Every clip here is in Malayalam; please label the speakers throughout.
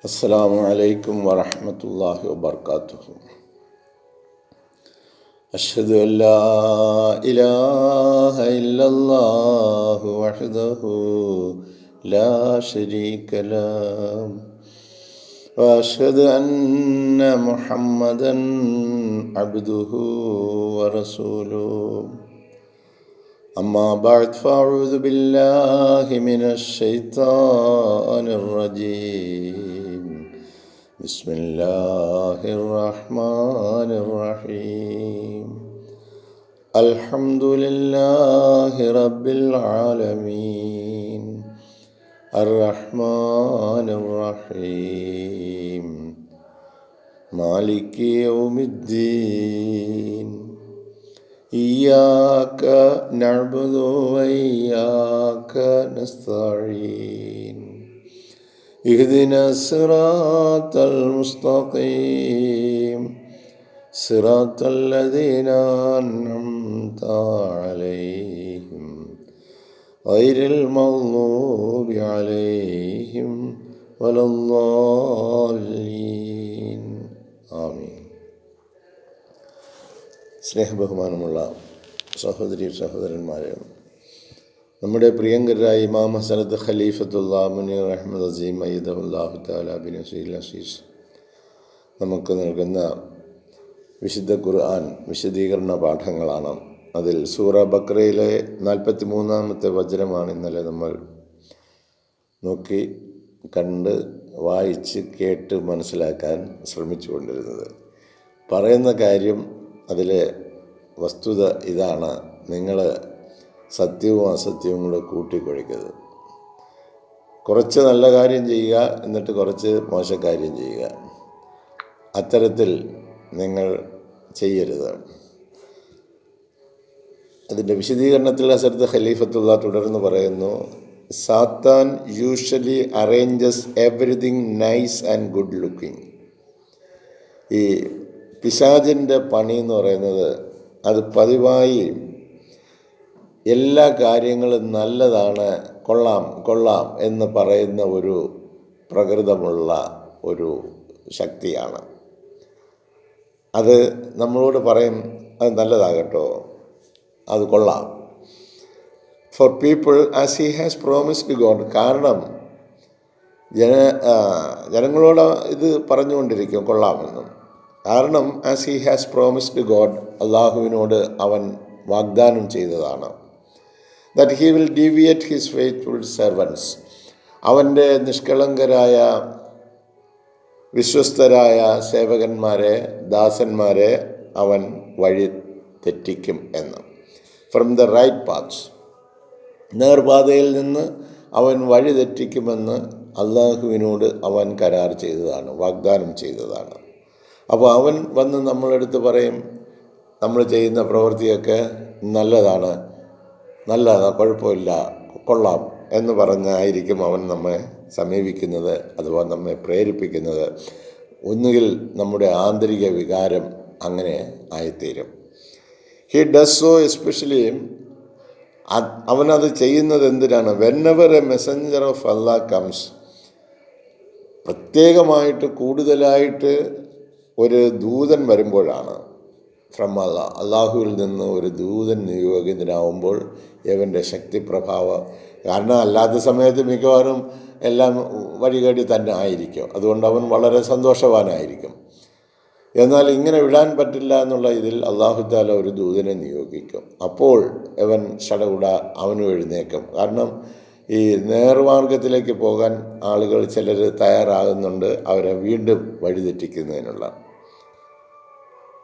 Speaker 1: അസ്സലാമു അലൈക്കും വറഹ്മത്തുള്ളാഹി വബർക്കാത്തുഹു. അഷ്ഹദു അല്ലാ ഇലാഹ ഇല്ലല്ലാഹു വഹ്ദഹു ലാ ശരീക ലഹു വഅഷ്ഹദു അന്ന മുഹമ്മദൻ അബ്ദുഹു വറസൂലുഹു. അമ്മാ ബഅദ് ഫഅഊദു ബില്ലാഹി മിനശ് ശൈത്വാനിർ റജീം. ബിസ്മില്ലാഹിർ റഹ്മാനിർ റഹീം. അൽഹംദുലില്ലാഹി റബ്ബിൽ ആലമീൻ അർറഹ്മാനിർ റഹീം മാലികി യൗമിദ്ദീൻ. ഇയ്യാക നഅ്ബുദു വഇയ്യാക നസ്തഈൻ. ഇഹ്ദിനസ് സിറാത്തൽ മുസ്തഖീം സിറാത്തൽ ലദീന അൻഅംത അലൈഹിം ഗൈറിൽ മഗ്ദൂബി അലൈഹിം വലദ്ദാല്ലീൻ. ആമീൻ. സ്നേഹബഹുമാനമുള്ള സഹോദരി സഹോദരന്മാരെ, നമ്മുടെ പ്രിയങ്കരായ ഇമാം ഹസരത്ത് ഖലീഫത്തുല്ലാ മുനീർ അഹ്മദ് അസീം അയ്യിദഹുല്ലാഹു തആല ബിനസ്രിൽ അസീസ് നമുക്ക് നൽകുന്ന വിശുദ്ധ ഖുർആൻ വിശദീകരണ പാഠങ്ങളാണ്. അതിൽ സൂറ ബഖറയിലെ 43-ാമത്തെ വചനമാണ് ഇന്നലെ നമ്മൾ നോക്കി കണ്ട് വായിച്ച് കേട്ട് മനസ്സിലാക്കാൻ ശ്രമിച്ചു കൊണ്ടിരുന്നത്. പറയുന്ന കാര്യം, അതിലെ വസ്തുത ഇതാണ്: നിങ്ങൾ സത്യവും അസത്യവും കൂടെ കൂട്ടിക്കുഴയ്ക്കരുത്. കുറച്ച് നല്ല കാര്യം ചെയ്യുക, എന്നിട്ട് കുറച്ച് മോശക്കാര്യം ചെയ്യുക. അത്തരത്തിൽ നിങ്ങൾ ചെയ്യരുത്. അതിൻ്റെ വിശദീകരണത്തിൽ ഹസരത്ത് ഖലീഫത്തുള്ള തുടർന്ന് പറയുന്നു, സാത്താൻ usually arranges everything nice and good looking. ഈ പിശാചിൻ്റെ പണി എന്ന് പറയുന്നത്, അത് പതിവായി എല്ലാ കാര്യങ്ങളും നല്ലതാണ്, കൊള്ളാം എന്ന് പറയുന്ന ഒരു പ്രകൃതമുള്ള ഒരു ശക്തിയാണ്. അത് നമ്മളോട് പറയും, അത് നല്ലതാകട്ടോ, അത് കൊള്ളാം. For people as he has promised God. കാരണം ജനങ്ങളോട് ഇത് പറഞ്ഞുകൊണ്ടിരിക്കും കൊള്ളാമെന്നും. കാരണം as he has promised God, അള്ളാഹുവിനോട് അവൻ വാഗ്ദാനം ചെയ്തതാണ്. That he will deviate his faithful servants. അവൻ്റെ നിഷ്കളങ്കരായ വിശ്വസ്തരായ സേവകന്മാരെ, ദാസന്മാരെ അവൻ വഴി തെറ്റിക്കും എന്ന്. ഫ്രം ദ റൈറ്റ് പാത്ത്സ്, നേർപാതയിൽ നിന്ന് അവൻ വഴി തെറ്റിക്കുമെന്ന് അള്ളാഹുവിനോട് അവൻ കരാർ ചെയ്തതാണ്, വാഗ്ദാനം ചെയ്തതാണ്. അപ്പോൾ അവൻ വന്ന് നമ്മളെടുത്ത് പറയും, നമ്മൾ ചെയ്യുന്ന പ്രവൃത്തിയൊക്കെ നല്ലതാണ്, കുഴപ്പമില്ല, കൊള്ളാം എന്ന് പറഞ്ഞായിരിക്കും അവൻ നമ്മെ സമീപിക്കുന്നത്, അഥവാ നമ്മെ പ്രേരിപ്പിക്കുന്നത്. ഒന്നുകിൽ നമ്മുടെ ആന്തരിക വികാരം അങ്ങനെ ആയിത്തീരും. ഹി ഡസ് സോ എസ്പെഷ്യലി, അവനത് ചെയ്യുന്നത് എന്തിനാണ്? Whenever a messenger of Allah comes, പ്രത്യേകമായിട്ട് കൂടുതലായിട്ട് ഒരു ദൂതൻ വരുമ്പോഴാണ്. ഫ്രം അള്ളാഹുവിൽ നിന്ന് ഒരു ദൂതൻ നിയോഗിതനാവുമ്പോൾ ഇവൻ്റെ ശക്തിപ്രഭാവം. കാരണം അല്ലാത്ത സമയത്ത് മിക്കവാറും എല്ലാം വഴികേടി തന്നെ ആയിരിക്കും. അതുകൊണ്ട് അവൻ വളരെ സന്തോഷവാനായിരിക്കും. എന്നാൽ ഇങ്ങനെ വിടാൻ പറ്റില്ല എന്നുള്ള ഇതിൽ അള്ളാഹു തആല ഒരു ദൂതനെ നിയോഗിക്കും. അപ്പോൾ അവൻ ശടകുട അവനും എഴുന്നേക്കും. കാരണം ഈ നേർമാർഗത്തിലേക്ക് പോകാൻ ആളുകൾ ചിലർ തയ്യാറാകുന്നുണ്ട്, അവരെ വീണ്ടും വഴിതെറ്റിക്കുന്നതിനുള്ള.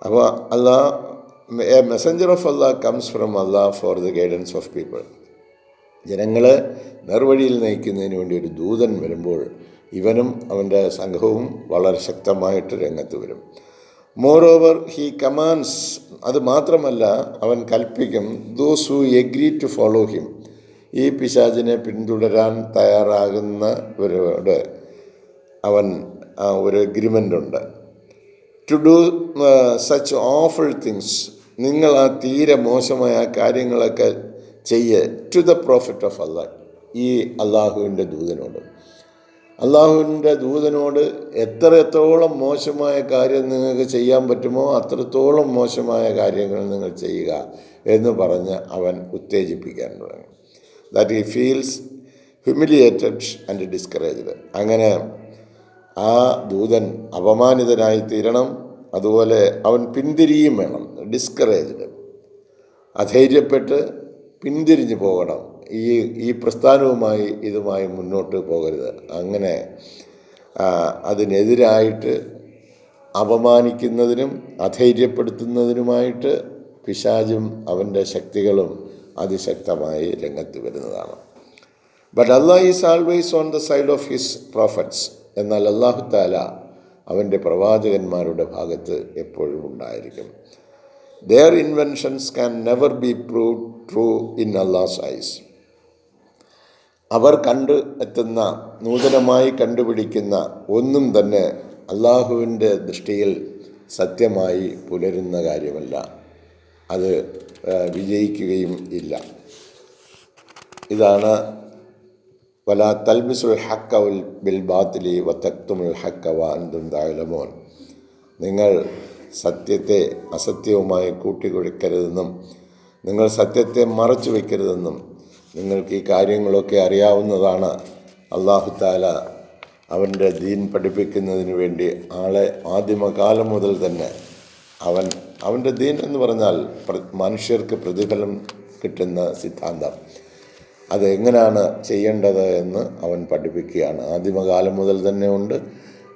Speaker 1: അപ്പോൾ A messenger of Allah comes from Allah for the guidance of people. ജനങ്ങളെ നേർവഴിയിൽ നയിക്കുന്നതിന് വേണ്ടി ഒരു ദൂതൻ വരുമ്പോൾ ഇവനും അവൻ്റെ സംഘവും വളരെ ശക്തമായിട്ട് രംഗത്ത് വരും. മോറോവർ ഹി കമാൻഡ്സ്, അത് മാത്രമല്ല അവൻ കൽപ്പിക്കും, those who agree to follow him, ഈ പിശാചിനെ പിന്തുടരാൻ തയ്യാറാകുന്നവരോട് അവൻ ഒരു എഗ്രിമെൻ്റ് ഉണ്ട്. To do such awful things, നിങ്ങൾ ആ തീരെ മോശമായ കാര്യങ്ങളൊക്കെ ചെയ്യ്. To the prophet of Allah, ഈ അള്ളാഹുവിൻ്റെ ദൂതനോട്. അള്ളാഹുവിൻ്റെ ദൂതനോട് എത്രത്തോളം മോശമായ കാര്യം നിങ്ങൾക്ക് ചെയ്യാൻ പറ്റുമോ അത്രത്തോളം മോശമായ കാര്യങ്ങൾ നിങ്ങൾ ചെയ്യുക എന്ന് പറഞ്ഞ് അവൻ ഉത്തേജിപ്പിക്കാൻ തുടങ്ങി. That he feels humiliated and discouraged. അങ്ങനെ ആ ദൂതൻ അപമാനിതനായി തീരണം, അതുപോലെ അവൻ പിന്തിരിയും വേണം. ഡിസ്കറേജ്ഡ്, അധൈര്യപ്പെട്ട് പിന്തിരിഞ്ഞു പോകണം. ഈ പ്രസ്ഥാനവുമായി ഇതുമായി മുന്നോട്ട് പോകരുത്. അങ്ങനെ അതിനെതിരായിട്ട് അപമാനിക്കുന്നതിനും അധൈര്യപ്പെടുത്തുന്നതിനുമായിട്ട് പിശാചും അവൻ്റെ ശക്തികളും അതിശക്തമായി രംഗത്ത് വരുന്നതാണ്. But Allah is always on the side of his prophets. എന്നാൽ അല്ലാഹു തആല അവൻ്റെ പ്രവാചകന്മാരുടെ ഭാഗത്ത് എപ്പോഴും ഉണ്ടായിരിക്കും. Their inventions can never be proved true in Allah's eyes. അവർ എത്തുന്ന നൂതനമായി കണ്ടുപിടിക്കുന്ന ഒന്നും തന്നെ അള്ളാഹുവിൻ്റെ ദൃഷ്ടിയിൽ സത്യമായി പുലരുന്ന കാര്യമല്ല, അത് വിജയിക്കുകയും ഇല്ല. ഇതാണ് വലാ തൽബിസുൽ ഹഖ്ക ബിൽ ബാത്തിലി വതക്തുമുൽ ഹഖ്ക വഅൻതും തഅലമൂൻ. നിങ്ങൾ സത്യത്തെ അസത്യവുമായി കൂട്ടിക്കുഴയ്ക്കരുതെന്നും നിങ്ങൾ സത്യത്തെ മറച്ചു വയ്ക്കരുതെന്നും നിങ്ങൾക്ക് ഈ കാര്യങ്ങളൊക്കെ അറിയാവുന്നതാണ്. അല്ലാഹു തആല അവൻ്റെ ദീൻ പഠിപ്പിക്കുന്നതിന് വേണ്ടി ആളെ ആദിമകാലം മുതൽ തന്നെ അവൻ്റെ ദീൻ എന്ന് പറഞ്ഞാൽ മനുഷ്യർക്ക് പ്രതിഫലം കിട്ടുന്ന സിദ്ധാന്തം, അത് എങ്ങനെയാണ് ചെയ്യേണ്ടത് എന്ന് അവൻ പഠിപ്പിക്കുകയാണ്. ആദിമകാലം മുതൽ തന്നെ ഉണ്ട്.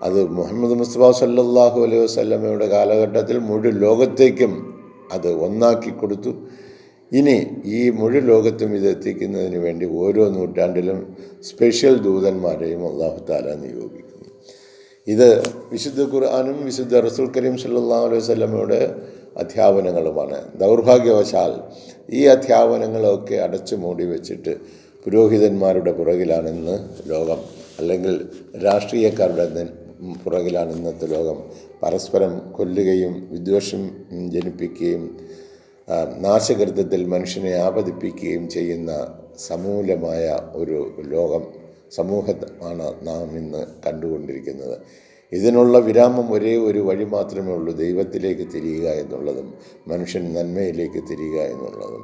Speaker 1: അത് മുഹമ്മദ് മുസ്തഫ സല്ലല്ലാഹു അലൈഹി വസല്ലമയുടെ കാലഘട്ടത്തിൽ മുഴുവൻ ലോകത്തേക്കും അത് ഒന്നാക്കി കൊടുത്തു. ഇനി ഈ മുഴുവൻ ലോകത്തും ഇത് എത്തിക്കുന്നതിന് വേണ്ടി ഓരോ നൂറ്റാണ്ടിലും സ്പെഷ്യൽ ദൂതന്മാരെയും അല്ലാഹു തആല നിയോഗിക്കുന്നു. ഇത് വിശുദ്ധ ഖുർആനും വിശുദ്ധ റസൂൽ കരീം സല്ലല്ലാഹു അലൈഹി വസല്ലമയുടെ അധ്യാപനങ്ങളുമാണ്. ദൗർഭാഗ്യവശാൽ ഈ അധ്യാപനങ്ങളൊക്കെ അടച്ചു മൂടി വെച്ചിട്ട് പുരോഹിതന്മാരുടെ പുറകിലാണിന്ന് ലോകം, അല്ലെങ്കിൽ രാഷ്ട്രീയക്കാരുടെ പുറകിലാണ് ഇന്നത്തെ ലോകം. പരസ്പരം കൊല്ലുകയും വിദ്വേഷം ജനിപ്പിക്കുകയും നാശകൃത്യത്തിൽ മനുഷ്യനെ ആപതിപ്പിക്കുകയും ചെയ്യുന്ന സമൂലമായ ഒരു സമൂഹമാണ് നാം ഇന്ന് കണ്ടുകൊണ്ടിരിക്കുന്നത്. ഇതിനുള്ള വിരാമം ഒരേ ഒരു വഴി മാത്രമേ ഉള്ളൂ: ദൈവത്തിലേക്ക് തിരിയുക എന്നുള്ളതും മനുഷ്യൻ നന്മയിലേക്ക് തിരിയുക എന്നുള്ളതും.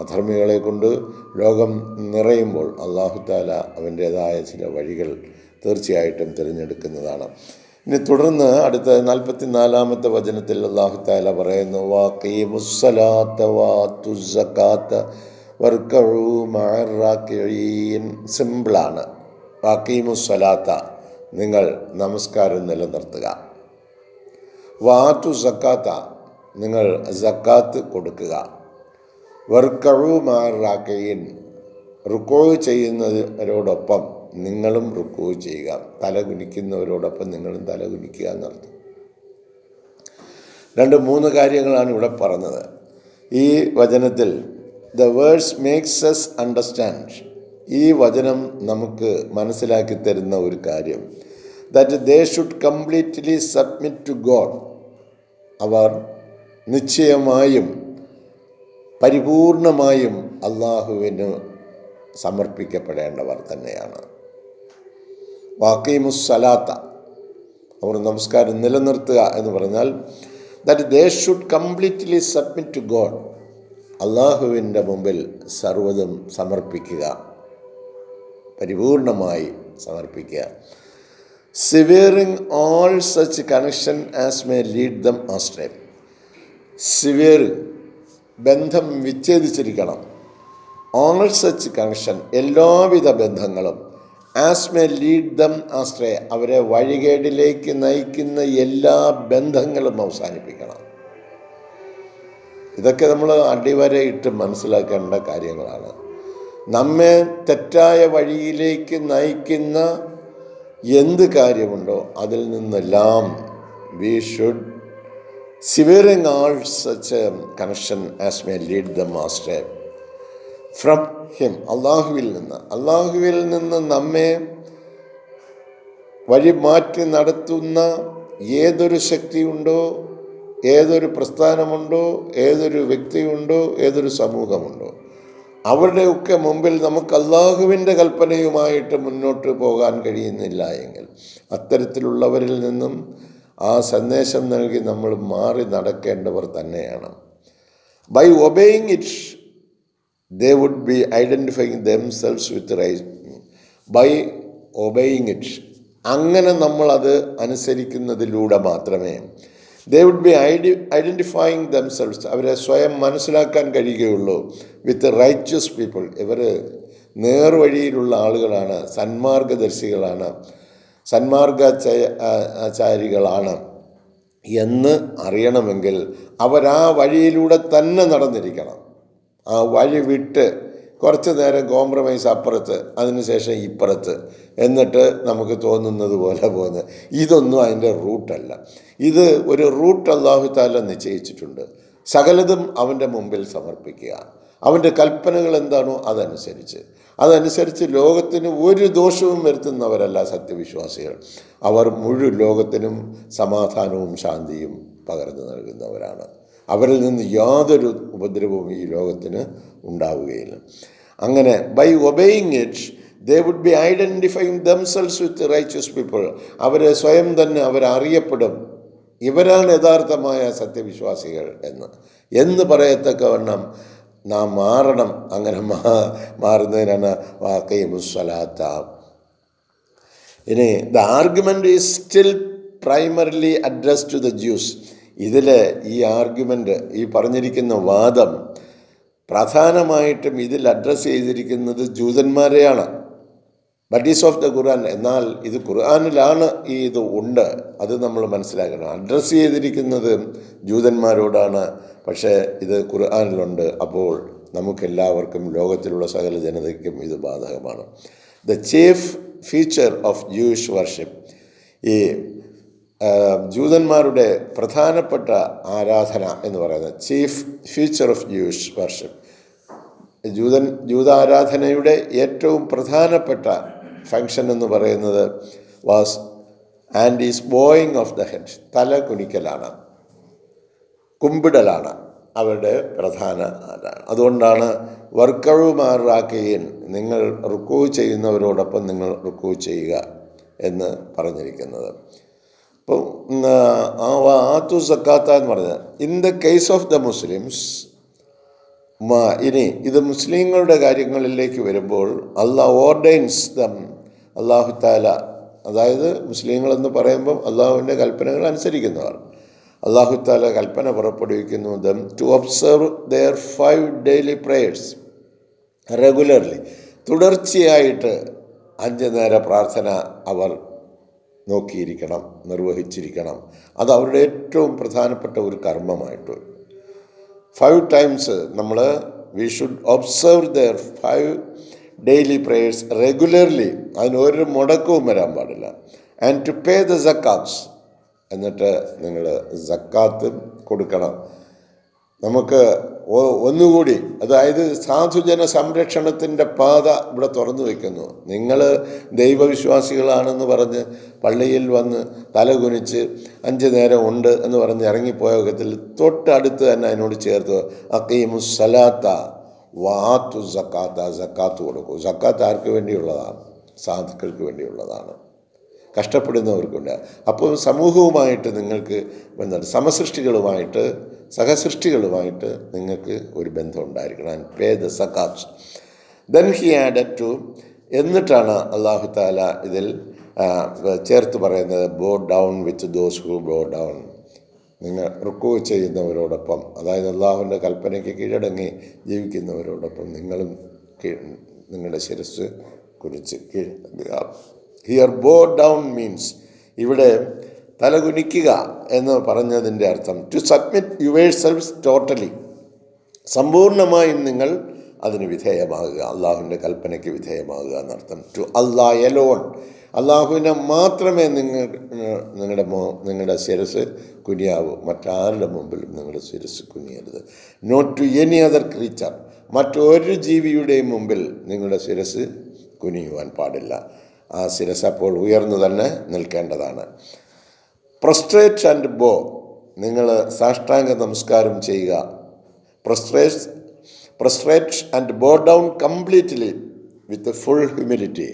Speaker 1: അധർമ്മികളെ കൊണ്ട് ലോകം നിറയുമ്പോൾ അല്ലാഹു തആല അവൻ്റേതായ ചില വഴികൾ തീർച്ചയായിട്ടും തിരഞ്ഞെടുക്കുന്നതാണ്. ഇനി തുടർന്ന് അടുത്ത 44-ാമത്തെ വചനത്തിൽ അല്ലാഹു തആല പറയുന്നു, വഖീമുസ്സലാത്ത വആത്തുസ്സകാത്ത വർക്കഉ മഅർ റാക്കിഈൻ. സിമ്പിളാണ്. വഖീമുസ്സലാത്ത, നിങ്ങൾ നമസ്കാരം നിലനിർത്തുക. വആത്തു സക്കാത്ത, നിങ്ങൾ സക്കാത്ത് കൊടുക്കുക. വർക്കഉ മഅർ റാക്കിഈൻ, റുക്കൂ ചെയ്യുന്നവരോടൊപ്പം നിങ്ങളും റുക്കൂ ചെയ്യുക. തല കുനിക്കുന്നവരോടൊപ്പം നിങ്ങളും തല കുനിക്കുക എന്നർത്ഥം. 2-3 കാര്യങ്ങളാണ് ഇവിടെ പറഞ്ഞത്. ഈ വചനത്തിൽ the words makes us understand. ഈ വചനം നമുക്ക് മനസ്സിലാക്കി തരുന്ന ഒരു കാര്യം, that they should completely submit to God. അവർ നിശ്ചയമായും പരിപൂർണമായും അള്ളാഹുവിന് സമർപ്പിക്കപ്പെടേണ്ടവർ തന്നെയാണ്. വഖീമുസ്സലാത്ത, അവർ നമസ്കാരം നിലനിർത്തുക എന്ന് പറഞ്ഞാൽ that they should completely submit to God. അള്ളാഹുവിൻ്റെ മുമ്പിൽ സർവ്വതും സമർപ്പിക്കുക, പരിപൂർണമായി സമർപ്പിക്കുക. Severing all such connection as may lead them astray. Severe, ബന്ധം വിച്ഛേദിച്ചിരിക്കണം. ഓൾ സച്ച് കണക്ഷൻ, എല്ലാവിധ ബന്ധങ്ങളും. As may lead them astray, അവരെ വഴികേടിലേക്ക് നയിക്കുന്ന എല്ലാ ബന്ധങ്ങളും അവസാനിപ്പിക്കണം. ഇതൊക്കെ നമ്മൾ അടിവരയിട്ട് മനസ്സിലാക്കേണ്ട കാര്യങ്ങളാണ്. നമ്മെ തെറ്റായ വഴിയിലേക്ക് നയിക്കുന്ന എന്ത് കാര്യമുണ്ടോ അതിൽ നിന്നെല്ലാം we should severing all such connection as may lead them astray from him. അള്ളാഹുവിൽ നിന്ന് നമ്മെ വഴി മാറ്റി നടത്തുന്ന ഏതൊരു ശക്തിയുണ്ടോ, ഏതൊരു പ്രസ്ഥാനമുണ്ടോ, ഏതൊരു വ്യക്തിയുണ്ടോ, ഏതൊരു സമൂഹമുണ്ടോ, അവരുടെയൊക്കെ മുമ്പിൽ നമുക്ക് അള്ളാഹുവിൻ്റെ കൽപ്പനയുമായിട്ട് മുന്നോട്ട് പോകാൻ കഴിയുന്നില്ല എങ്കിൽ അത്തരത്തിലുള്ളവരിൽ നിന്നും ആ സന്ദേശം നൽകി നമ്മൾ മാറി നടക്കേണ്ടവർ തന്നെയാണ്. By obeying it they would be identifying themselves with right. By obeying it, അങ്ങനെ നമ്മളത് അനുസരിക്കുന്നതിലൂടെ മാത്രമേ they would be identifying themselves, അവരെ സ്വയം മനസ്സിലാക്കാൻ കഴിയുകയുള്ളൂ വിത്ത് റൈച്ചസ് പീപ്പിൾ. ഇവർ നേർവഴിയിലുള്ള ആളുകളാണ്, സന്മാർഗദർശികളാണ്, സന്മാർഗാചാരികളാണ് എന്ന് അറിയണമെങ്കിൽ അവരാ വഴിയിലൂടെ തന്നെ നടന്നിരിക്കണം. ആ വഴി വിട്ട് കുറച്ച് നേരം കോംപ്രമൈസ് അപ്പുറത്ത്, അതിനുശേഷം ഇപ്പുറത്ത്, എന്നിട്ട് നമുക്ക് തോന്നുന്നത് പോലെ പോകുന്നത്, ഇതൊന്നും അതിൻ്റെ റൂട്ടല്ല. ഇത് ഒരു റൂട്ട് അല്ലാഹു തആല നിശ്ചയിച്ചിട്ടുണ്ട്. സകലതും അവൻ്റെ മുമ്പിൽ സമർപ്പിക്കുക. അവൻ്റെ കൽപ്പനകൾ എന്താണോ അതനുസരിച്ച് ലോകത്തിന് ഒരു ദോഷവും വരുത്തുന്നവരല്ല സത്യവിശ്വാസികൾ. അവർ മുഴുവൻ ലോകത്തിനും സമാധാനവും ശാന്തിയും പകർന്നു നൽകുന്നവരാണ്. അവരിൽ നിന്ന് യാതൊരു ഉപദ്രവവും ഈ ലോകത്തിന് ഉണ്ടാവുകയില്ല. അങ്ങനെ by obeying it they would be identifying themselves with righteous people. അവരെ സ്വയം തന്നെ അവരറിയപ്പെടും, ഇവരാണ് യഥാർത്ഥമായ സത്യവിശ്വാസികൾ എന്ന് പറയത്തക്കവണ്ണം നാം മാറണം. അങ്ങനെ മാറുന്നതിനാണ് വാഖീമുസ്സലാത്ത. ഇനി the argument is still primarily addressed to the Jews. ഇതിൽ ഈ ആർഗ്യുമെൻ്റ്, ഈ പറഞ്ഞിരിക്കുന്ന വാദം പ്രധാനമായിട്ടും ഇതിൽ അഡ്രസ്സ് ചെയ്തിരിക്കുന്നത് ജൂതന്മാരെയാണ്. ബട്ട് ഈസ് ഓഫ് ദ ഖുർആൻ. എന്നാൽ ഇത് ഖുർആനിലാണ് ഇത് ഉണ്ട്, അത് നമ്മൾ മനസ്സിലാക്കണം. അഡ്രസ്സ് ചെയ്തിരിക്കുന്നത് ജൂതന്മാരോടാണ്, പക്ഷേ ഇത് ഖുർആനിലുണ്ട്. അപ്പോൾ നമുക്കെല്ലാവർക്കും, ലോകത്തിലുള്ള സകല ജനതയ്ക്കും ഇത് ബാധകമാണ്. The chief feature of Jewish worship, ഈ ജൂതന്മാരുടെ പ്രധാനപ്പെട്ട ആരാധന എന്ന് പറയുന്നത്, chief feature of Jewish worship, ജൂതാരാധനയുടെ ഏറ്റവും പ്രധാനപ്പെട്ട ഫങ്ഷൻ എന്ന് പറയുന്നത് was and is bowing of the head, തല കുനിക്കലാണ്, കുമ്പിടലാണ് അവരുടെ പ്രധാന ആരാധന. അതുകൊണ്ടാണ് വർക്കഴുമാറാക്കുകയും, നിങ്ങൾ റുക്കൂ ചെയ്യുന്നവരോടൊപ്പം നിങ്ങൾ റുക്കൂ ചെയ്യുക എന്ന് പറഞ്ഞിരിക്കുന്നത്. അപ്പോൾ ആത്തു സക്കാത്ത എന്ന് പറഞ്ഞത് in the case of the Muslims. ഇനി ഇത് മുസ്ലിങ്ങളുടെ കാര്യങ്ങളിലേക്ക് വരുമ്പോൾ അള്ളാഹ് ഓർഡൈൻസ് ദം, അള്ളാഹു താല, അതായത് മുസ്ലിങ്ങളെന്ന് പറയുമ്പം അള്ളാഹുവിൻ്റെ കൽപ്പനകൾ അനുസരിക്കുന്നവർ, അള്ളാഹു താല കൽപ്പന പുറപ്പെടുവിക്കുന്നു them to observe their 5 daily prayers regularly. തുടർച്ചയായിട്ട് 5 നേര പ്രാർത്ഥന അവർ നോക്കിയിരിക്കണം, നിർവഹിച്ചിരിക്കണം. അത് അവരുടെ ഏറ്റവും പ്രധാനപ്പെട്ട ഒരു കർമ്മമായിട്ട് 5 times we should observe their 5 daily prayers regularly. അതിനൊരു മുടക്കവും വരാൻ പാടില്ല. ആൻഡ് ടു പേ ദ സക്കാത്ത്സ്, എന്നിട്ട് നിങ്ങൾ സക്കാത്ത് കൊടുക്കണം. നമുക്ക് ഒന്നുകൂടി, അതായത് സാധുജന സംരക്ഷണത്തിൻ്റെ പാത ഇവിടെ തുറന്നു വയ്ക്കുന്നു. നിങ്ങൾ ദൈവവിശ്വാസികളാണെന്ന് പറഞ്ഞ് പള്ളിയിൽ വന്ന് തലകുനിച്ച് 5 നേരം ഉണ്ട് എന്ന് പറഞ്ഞ് ഇറങ്ങിപ്പോയ യോഗത്തിൽ തൊട്ടടുത്ത് തന്നെ അതിനോട് ചേർത്ത് അഖീമുസ് സലാത്ത വാത്തു സക്കാത്ത, സക്കാത്ത് കൊടുക്കൂ. സക്കാത്ത് ആർക്ക് വേണ്ടിയുള്ളതാണ്? സാധുക്കൾക്ക് വേണ്ടിയുള്ളതാണ്, കഷ്ടപ്പെടുന്നവർക്കുണ്ട്. അപ്പോൾ സമൂഹവുമായിട്ട് നിങ്ങൾക്ക് ബന്ധം, സമസൃഷ്ടികളുമായിട്ട്, സഹസൃഷ്ടികളുമായിട്ട് നിങ്ങൾക്ക് ഒരു ബന്ധം ഉണ്ടായിരിക്കണം. ആൻഡ് പേ ദ സക്കാത്ത്. ദെൻ ഹി ആഡഡ് ടു, എന്നിട്ടാണ് അള്ളാഹു താല ഇതിൽ ചേർത്ത് പറയുന്നത് bow down with those who bow down. നിങ്ങൾ റുക്കൂ ചെയ്യുന്നവരോടൊപ്പം, അതായത് അള്ളാഹുവിൻ്റെ കൽപ്പനയ്ക്ക് കീഴടങ്ങി ജീവിക്കുന്നവരോടൊപ്പം നിങ്ങളും നിങ്ങളുടെ ശിരസ് കുനിച്ച് കീഴടങ്ങുക. ഹിയർ ബോ ഡൗൺ മീൻസ്, ഇവിടെ തലകുനിക്കുക എന്ന് പറഞ്ഞതിൻ്റെ അർത്ഥം to submit yourselves totally, സമ്പൂർണ്ണമായും നിങ്ങൾ അതിന് വിധേയമാകുക, അള്ളാഹുവിൻ്റെ കൽപ്പനയ്ക്ക് വിധേയമാകുക എന്നർത്ഥം. ടു അല്ലാഹ് എലോൺ, അള്ളാഹുവിനെ മാത്രമേ നിങ്ങളുടെ ശിരസ് കുനിയാവൂ, മറ്റാരുടെ മുമ്പിലും നിങ്ങളുടെ ശിരസ് കുനിയരുത്. Not to any other creature, മറ്റൊരു ജീവിയുടെയും മുമ്പിൽ നിങ്ങളുടെ ശിരസ് കുനിയുവാൻ പാടില്ല. ആ ശിരസ് അപ്പോൾ ഉയർന്നു തന്നെ നിൽക്കേണ്ടതാണ്. പ്രൊസ്ട്രേറ്റ് ആൻഡ് ബോ, നിങ്ങൾ സാഷ്ടാംഗ നമസ്കാരം ചെയ്യുക. Prostrate and bow down completely with full humility.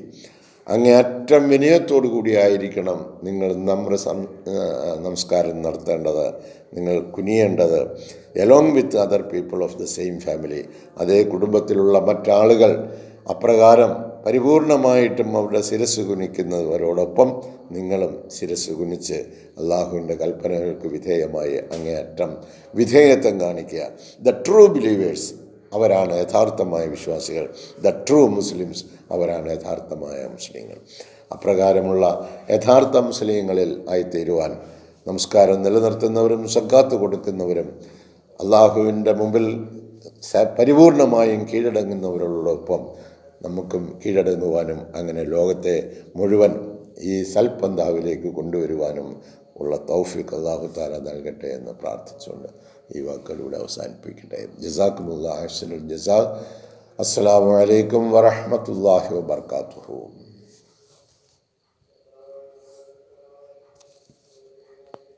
Speaker 1: അങ്ങേയറ്റം വിനയത്തോടു കൂടിയായിരിക്കണം നിങ്ങൾ നമസ്കാരം നടത്തേണ്ടത്, നിങ്ങൾ കുനിയേണ്ടത്. Along with other people of the same family, അതേ കുടുംബത്തിലുള്ള മറ്റാളുകൾ അപ്രകാരം പരിപൂർണമായിട്ടും അവരുടെ ശിരസ് കുനിക്കുന്നവരോടൊപ്പം നിങ്ങളും ശിരസ് കുനിച്ച് അള്ളാഹുവിൻ്റെ കൽപ്പനകൾക്ക് വിധേയമായി അങ്ങേയറ്റം വിധേയത്വം കാണിക്കുക. ദ ട്രൂ ബിലീവേഴ്സ്, അവരാണ് യഥാർത്ഥമായ വിശ്വാസികൾ. ദ ട്രൂ മുസ്ലിംസ്, അവരാണ് യഥാർത്ഥമായ മുസ്ലിങ്ങൾ. അപ്രകാരമുള്ള യഥാർത്ഥ മുസ്ലിങ്ങളിൽ ആയിത്തീരുവാൻ നമസ്കാരം നിലനിർത്തുന്നവരും സക്കാത്ത് കൊടുക്കുന്നവരും അള്ളാഹുവിൻ്റെ മുമ്പിൽ പരിപൂർണമായും കീഴടങ്ങുന്നവരോടൊപ്പം നമുക്കും കീഴടങ്ങുവാനും അങ്ങനെ ലോകത്തെ മുഴുവൻ ഈ സൽപന്താവിലേക്ക് കൊണ്ടുവരുവാനും ഉള്ള തൗഫീഖ് അല്ലാഹു തആല നൽകട്ടെ എന്ന് പ്രാർത്ഥിച്ചുകൊണ്ട് ഈ വാക്കുകളിലൂടെ അവസാനിപ്പിക്കട്ടെ. ജസാക്കുമുല്ലാഹ് അഹ്സനുൽ ജസാ. അസ്സലാമു അലൈക്കും വറഹ്മത്തുള്ളാഹി വബറകാതുഹു.